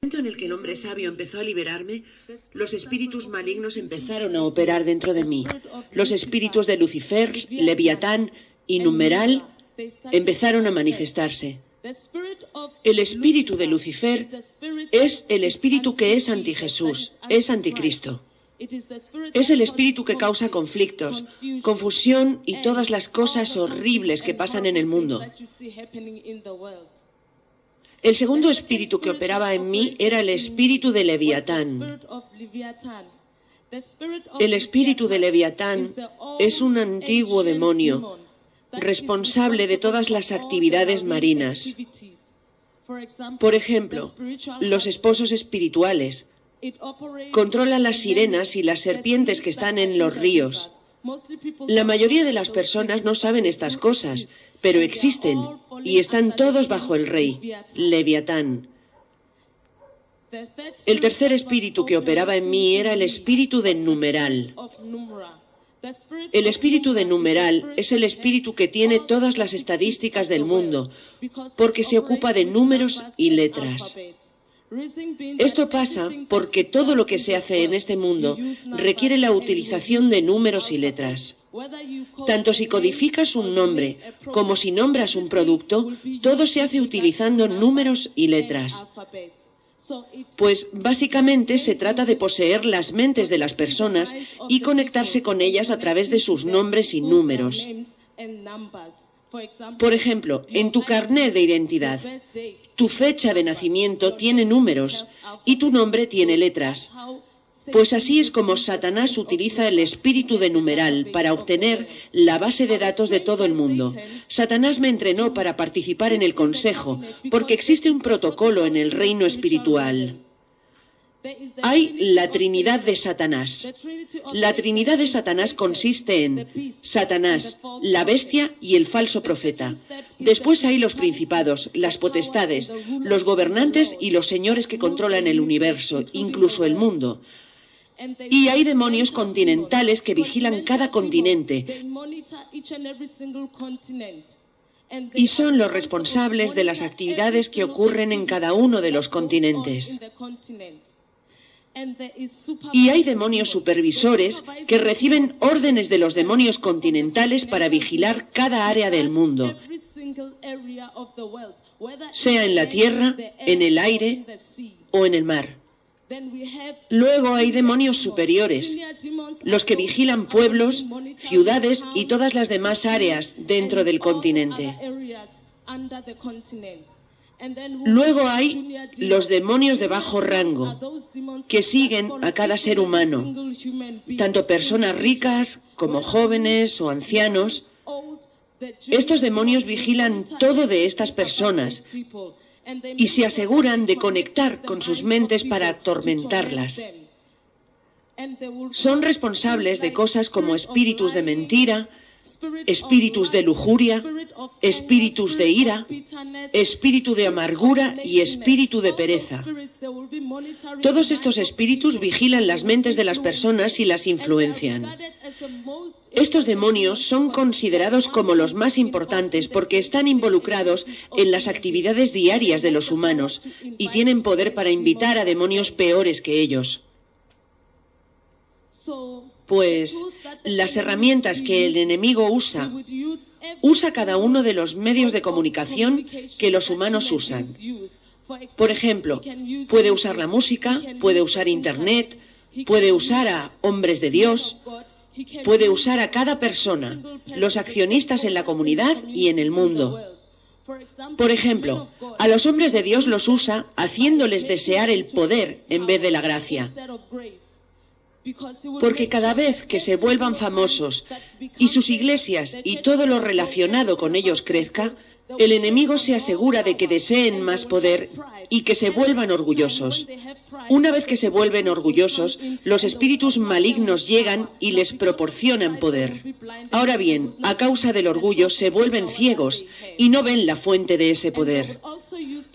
momento en el que el hombre sabio empezó a liberarme, los espíritus malignos empezaron a operar dentro de mí. Los espíritus de Lucifer, Leviatán y Numeral empezaron a manifestarse. El espíritu de Lucifer es el espíritu que es anti-Jesús, es anticristo. Es el espíritu que causa conflictos, confusión y todas las cosas horribles que pasan en el mundo. El segundo espíritu que operaba en mí era el espíritu de Leviatán. El espíritu de Leviatán es un antiguo demonio responsable de todas las actividades marinas. Por ejemplo, los esposos espirituales controlan las sirenas y las serpientes que están en los ríos. La mayoría de las personas no saben estas cosas, pero existen y están todos bajo el rey, Leviatán. El tercer espíritu que operaba en mí era el espíritu de Numeral. El espíritu de Numeral es el espíritu que tiene todas las estadísticas del mundo, porque se ocupa de números y letras. Esto pasa porque todo lo que se hace en este mundo requiere la utilización de números y letras. Tanto si codificas un nombre como si nombras un producto, todo se hace utilizando números y letras. Pues básicamente se trata de poseer las mentes de las personas y conectarse con ellas a través de sus nombres y números. Por ejemplo, en tu carnet de identidad, tu fecha de nacimiento tiene números y tu nombre tiene letras. Pues así es como Satanás utiliza el espíritu de Numeral para obtener la base de datos de todo el mundo. Satanás me entrenó para participar en el consejo, porque existe un protocolo en el reino espiritual. Hay la Trinidad de Satanás. La Trinidad de Satanás consiste en Satanás, la bestia y el falso profeta. Después hay los principados, las potestades, los gobernantes y los señores que controlan el universo, incluso el mundo. Y hay demonios continentales que vigilan cada continente y son los responsables de las actividades que ocurren en cada uno de los continentes. Y hay demonios supervisores que reciben órdenes de los demonios continentales para vigilar cada área del mundo, sea en la tierra, en el aire o en el mar. Luego hay demonios superiores, los que vigilan pueblos, ciudades y todas las demás áreas dentro del continente. Luego hay los demonios de bajo rango, que siguen a cada ser humano, tanto personas ricas como jóvenes o ancianos. Estos demonios vigilan todo de estas personas y se aseguran de conectar con sus mentes para atormentarlas. Son responsables de cosas como espíritus de mentira, espíritus de lujuria, espíritus de ira, espíritu de amargura y espíritu de pereza. Todos estos espíritus vigilan las mentes de las personas y las influencian. Estos demonios son considerados como los más importantes porque están involucrados en las actividades diarias de los humanos y tienen poder para invitar a demonios peores que ellos. Pues las herramientas que el enemigo usa cada uno de los medios de comunicación que los humanos usan. Por ejemplo, puede usar la música, puede usar Internet, puede usar a hombres de Dios, puede usar a cada persona, los accionistas en la comunidad y en el mundo. Por ejemplo, a los hombres de Dios los usa haciéndoles desear el poder en vez de la gracia. Porque cada vez que se vuelvan famosos y sus iglesias y todo lo relacionado con ellos crezca, el enemigo se asegura de que deseen más poder y que se vuelvan orgullosos. Una vez que se vuelven orgullosos, los espíritus malignos llegan y les proporcionan poder. Ahora bien, a causa del orgullo se vuelven ciegos y no ven la fuente de ese poder.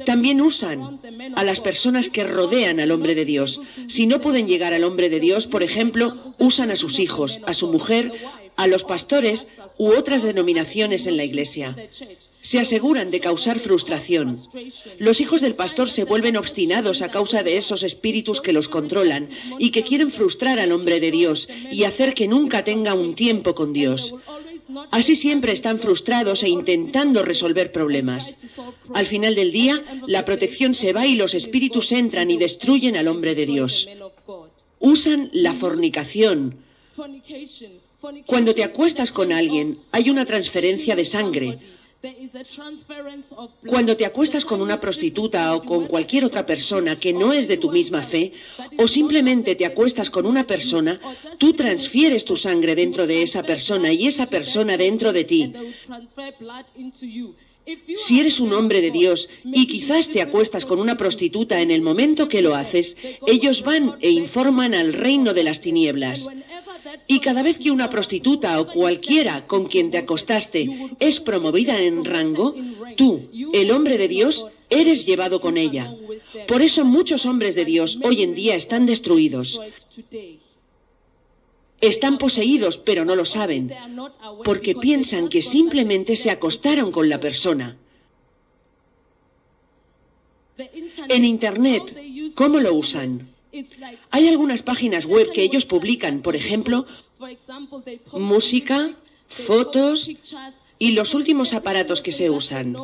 También usan a las personas que rodean al hombre de Dios. Si no pueden llegar al hombre de Dios, por ejemplo, usan a sus hijos, a su mujer a los pastores u otras denominaciones en la iglesia. Se aseguran de causar frustración. Los hijos del pastor se vuelven obstinados a causa de esos espíritus que los controlan y que quieren frustrar al hombre de Dios y hacer que nunca tenga un tiempo con Dios. Así siempre están frustrados e intentando resolver problemas. Al final del día, la protección se va y los espíritus entran y destruyen al hombre de Dios. Usan la fornicación. Cuando te acuestas con alguien, hay una transferencia de sangre. Cuando te acuestas con una prostituta o con cualquier otra persona que no es de tu misma fe, o simplemente te acuestas con una persona, tú transfieres tu sangre dentro de esa persona y esa persona dentro de ti. Si eres un hombre de Dios y quizás te acuestas con una prostituta en el momento que lo haces, ellos van e informan al reino de las tinieblas. Y cada vez que una prostituta o cualquiera con quien te acostaste es promovida en rango, tú, el hombre de Dios, eres llevado con ella. Por eso muchos hombres de Dios hoy en día están destruidos. Están poseídos, pero no lo saben, porque piensan que simplemente se acostaron con la persona. En Internet, ¿cómo lo usan? Hay algunas páginas web que ellos publican, por ejemplo, música, fotos y los últimos aparatos que se usan.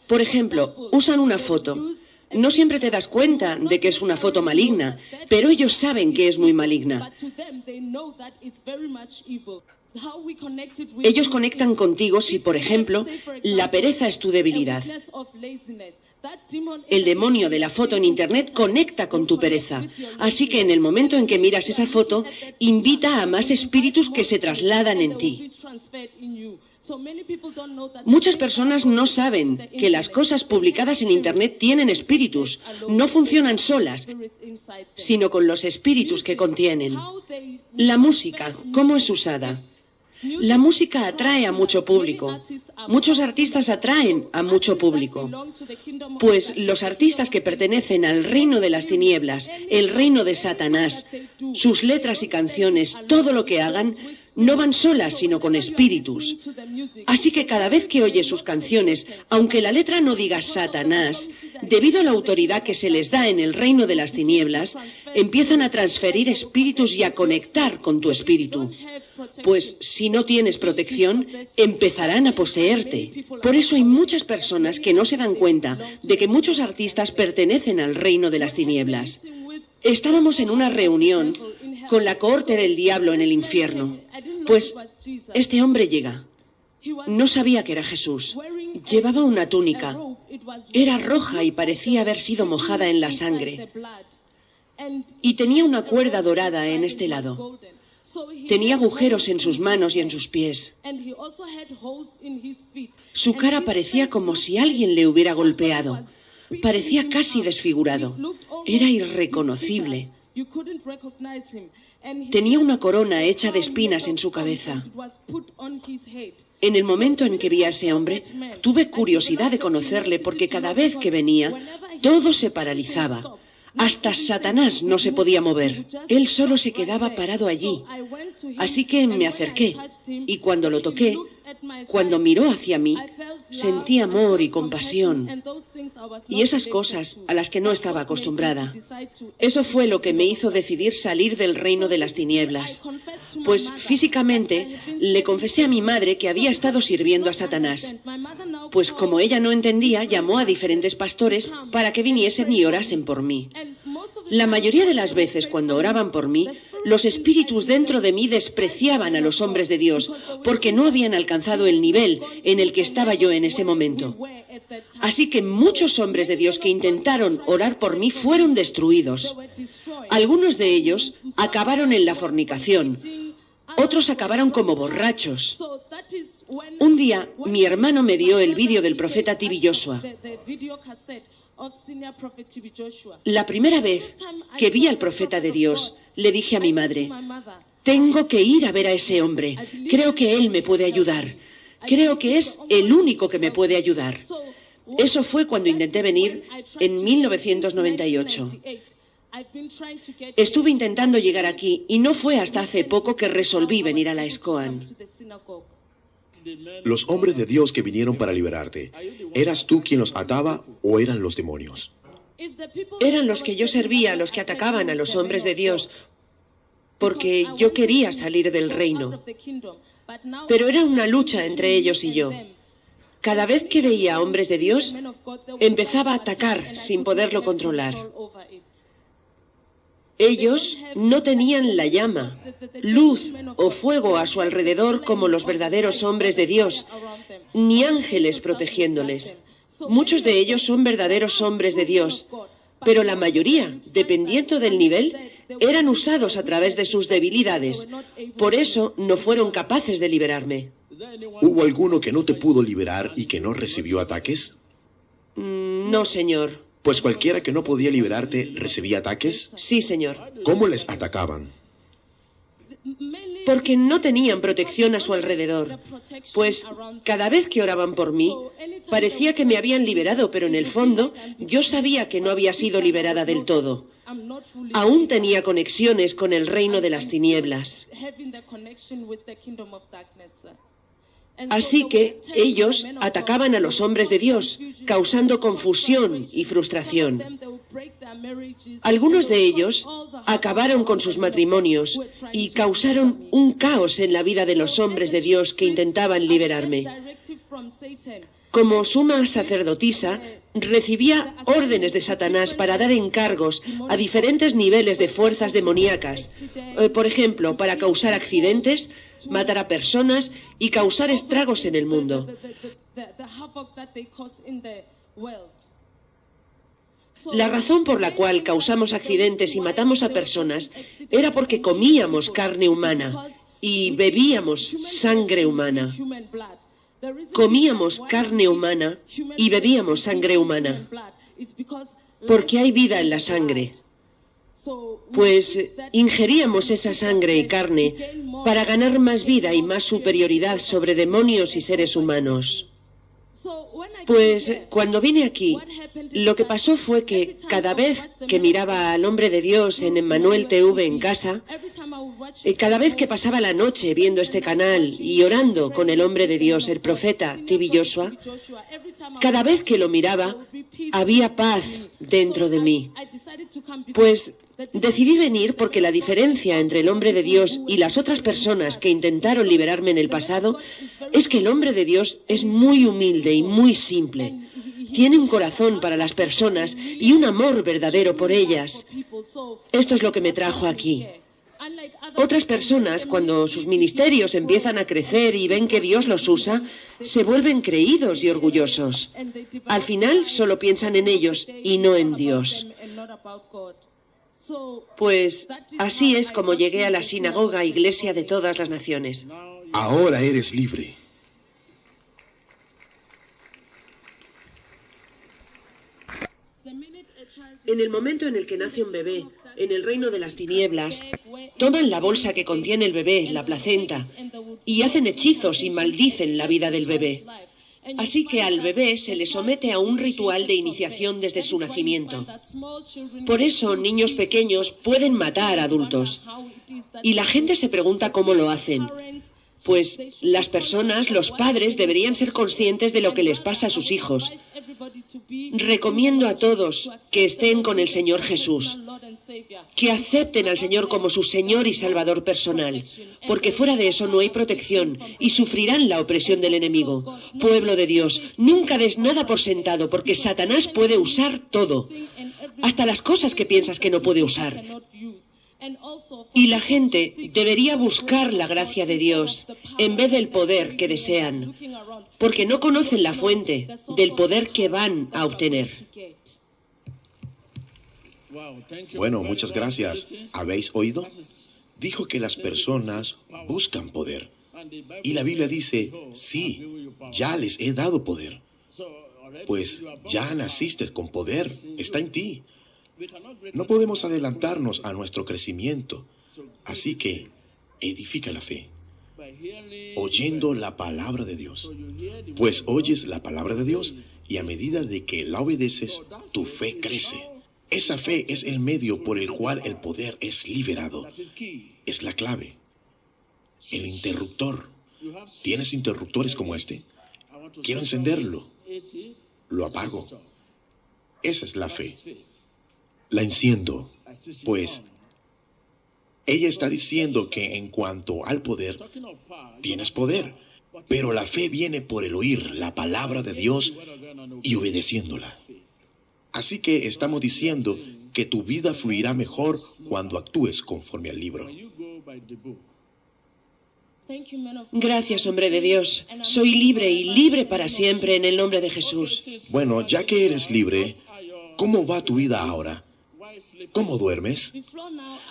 Por ejemplo, usan una foto. No siempre te das cuenta de que es una foto maligna, pero ellos saben que es muy maligna. Ellos conectan contigo si, por ejemplo, la pereza es tu debilidad. El demonio de la foto en Internet conecta con tu pereza. Así que en el momento en que miras esa foto, invita a más espíritus que se trasladan en ti. Muchas personas no saben que las cosas publicadas en Internet tienen espíritus. No funcionan solas, sino con los espíritus que contienen. La música, ¿cómo es usada? La música atrae a mucho público. Muchos artistas atraen a mucho público. Pues los artistas que pertenecen al reino de las tinieblas, el reino de Satanás, sus letras y canciones, todo lo que hagan, no van solas, sino con espíritus. Así que cada vez que oyes sus canciones, aunque la letra no diga Satanás, debido a la autoridad que se les da en el reino de las tinieblas, empiezan a transferir espíritus y a conectar con tu espíritu. Pues si no tienes protección, empezarán a poseerte. Por eso hay muchas personas que no se dan cuenta de que muchos artistas pertenecen al reino de las tinieblas. Estábamos en una reunión con la cohorte del diablo en el infierno. Pues este hombre llega. No sabía que era Jesús. Llevaba una túnica. Era roja y parecía haber sido mojada en la sangre. Y tenía una cuerda dorada en este lado. Tenía agujeros en sus manos y en sus pies. Su cara parecía como si alguien le hubiera golpeado. Parecía casi desfigurado. Era irreconocible. Tenía una corona hecha de espinas en su cabeza. En el momento en que vi a ese hombre, tuve curiosidad de conocerle porque cada vez que venía, todo se paralizaba. Hasta Satanás no se podía mover. Él solo se quedaba parado allí. Así que me acerqué y cuando lo toqué, cuando miró hacia mí, sentí amor y compasión y esas cosas a las que no estaba acostumbrada. Eso fue lo que me hizo decidir salir del reino de las tinieblas. Pues físicamente le confesé a mi madre que había estado sirviendo a Satanás. Pues como ella no entendía, llamó a diferentes pastores para que viniesen y orasen por mí. La mayoría de las veces cuando oraban por mí, los espíritus dentro de mí despreciaban a los hombres de Dios porque no habían alcanzado el nivel en el que estaba yo en ese momento. Así que muchos hombres de Dios que intentaron orar por mí fueron destruidos. Algunos de ellos acabaron en la fornicación. Otros acabaron como borrachos. Un día, mi hermano me dio el vídeo del profeta T.B. Joshua. La primera vez que vi al profeta de Dios, le dije a mi madre, tengo que ir a ver a ese hombre. Creo que él me puede ayudar. Creo que es el único que me puede ayudar. Eso fue cuando intenté venir en 1998. Estuve intentando llegar aquí y no fue hasta hace poco que resolví venir a la SCOAN. Los hombres de Dios que vinieron para liberarte, ¿eras tú quien los ataba o eran los demonios? Eran los que yo servía los que atacaban a los hombres de Dios, porque yo quería salir del reino. Pero era una lucha entre ellos y yo. Cada vez que veía a hombres de Dios, empezaba a atacar sin poderlo controlar. Ellos no tenían la llama, luz o fuego a su alrededor como los verdaderos hombres de Dios, ni ángeles protegiéndoles. Muchos de ellos son verdaderos hombres de Dios, pero la mayoría, dependiendo del nivel, eran usados a través de sus debilidades. Por eso no fueron capaces de liberarme. ¿Hubo alguno que no te pudo liberar y que no recibió ataques? No, señor. Pues cualquiera que no podía liberarte, ¿recibía ataques? Sí, señor. ¿Cómo les atacaban? Porque no tenían protección a su alrededor. Pues cada vez que oraban por mí, parecía que me habían liberado, pero en el fondo yo sabía que no había sido liberada del todo. Aún tenía conexiones con el reino de las tinieblas. Así que ellos atacaban a los hombres de Dios, causando confusión y frustración. Algunos de ellos acabaron con sus matrimonios y causaron un caos en la vida de los hombres de Dios que intentaban liberarme. Como suma sacerdotisa, recibía órdenes de Satanás para dar encargos a diferentes niveles de fuerzas demoníacas. Por ejemplo, para causar accidentes, matar a personas y causar estragos en el mundo. La razón por la cual causamos accidentes y matamos a personas era porque comíamos carne humana y bebíamos sangre humana. Comíamos carne humana y bebíamos sangre humana, porque hay vida en la sangre. Pues ingeríamos esa sangre y carne para ganar más vida y más superioridad sobre demonios y seres humanos. Pues cuando vine aquí, lo que pasó fue que cada vez que miraba al hombre de Dios en Emmanuel TV en casa, cada vez que pasaba la noche viendo este canal y orando con el hombre de Dios, el profeta TV Joshua, cada vez que lo miraba, había paz dentro de mí. Pues decidí venir porque la diferencia entre el hombre de Dios y las otras personas que intentaron liberarme en el pasado es que el hombre de Dios es muy humilde y muy simple. Tiene un corazón para las personas y un amor verdadero por ellas. Esto es lo que me trajo aquí. Otras personas, cuando sus ministerios empiezan a crecer y ven que Dios los usa, se vuelven creídos y orgullosos. Al final solo piensan en ellos y no en Dios. Pues así es como llegué a la sinagoga Iglesia de todas las naciones. Ahora eres libre. En el momento en el que nace un bebé, en el reino de las tinieblas, toman la bolsa que contiene el bebé, la placenta, y hacen hechizos y maldicen la vida del bebé. Así que al bebé se le somete a un ritual de iniciación desde su nacimiento. Por eso niños pequeños pueden matar a adultos. Y la gente se pregunta cómo lo hacen. Pues las personas, los padres, deberían ser conscientes de lo que les pasa a sus hijos. Recomiendo a todos que estén con el Señor Jesús, que acepten al Señor como su Señor y Salvador personal, porque fuera de eso no hay protección y sufrirán la opresión del enemigo. Pueblo de Dios, nunca des nada por sentado, porque Satanás puede usar todo, hasta las cosas que piensas que no puede usar. Y la gente debería buscar la gracia de Dios en vez del poder que desean, porque no conocen la fuente del poder que van a obtener. Bueno, muchas gracias. ¿Habéis oído? Dijo que las personas buscan poder. Y la Biblia dice, sí, ya les he dado poder. Pues ya naciste con poder, está en ti. No podemos adelantarnos a nuestro crecimiento, así que edifica la fe, oyendo la palabra de Dios. Pues oyes la palabra de Dios y a medida de que la obedeces, tu fe crece. Esa fe es el medio por el cual el poder es liberado. Es la clave. El interruptor. ¿Tienes interruptores como este? Quiero encenderlo. Lo apago. Esa es la fe. La enciendo, pues ella está diciendo que en cuanto al poder, tienes poder, pero la fe viene por el oír la palabra de Dios y obedeciéndola. Así que estamos diciendo que tu vida fluirá mejor cuando actúes conforme al libro. Gracias, hombre de Dios. Soy libre y libre para siempre en el nombre de Jesús. Bueno, ya que eres libre, ¿cómo va tu vida ahora? ¿Cómo duermes?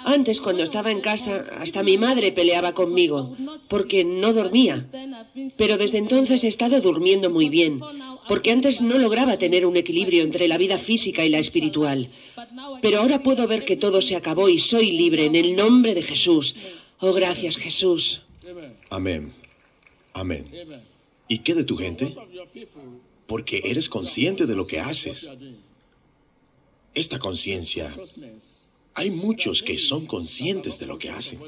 Antes, cuando estaba en casa, hasta mi madre peleaba conmigo, porque no dormía. Pero desde entonces he estado durmiendo muy bien, porque antes no lograba tener un equilibrio entre la vida física y la espiritual. Pero ahora puedo ver que todo se acabó y soy libre en el nombre de Jesús. Oh, gracias, Jesús. Amén. Amén. ¿Y qué de tu gente? Porque eres consciente de lo que haces. Esta conciencia, hay muchos que son conscientes de lo que hacen.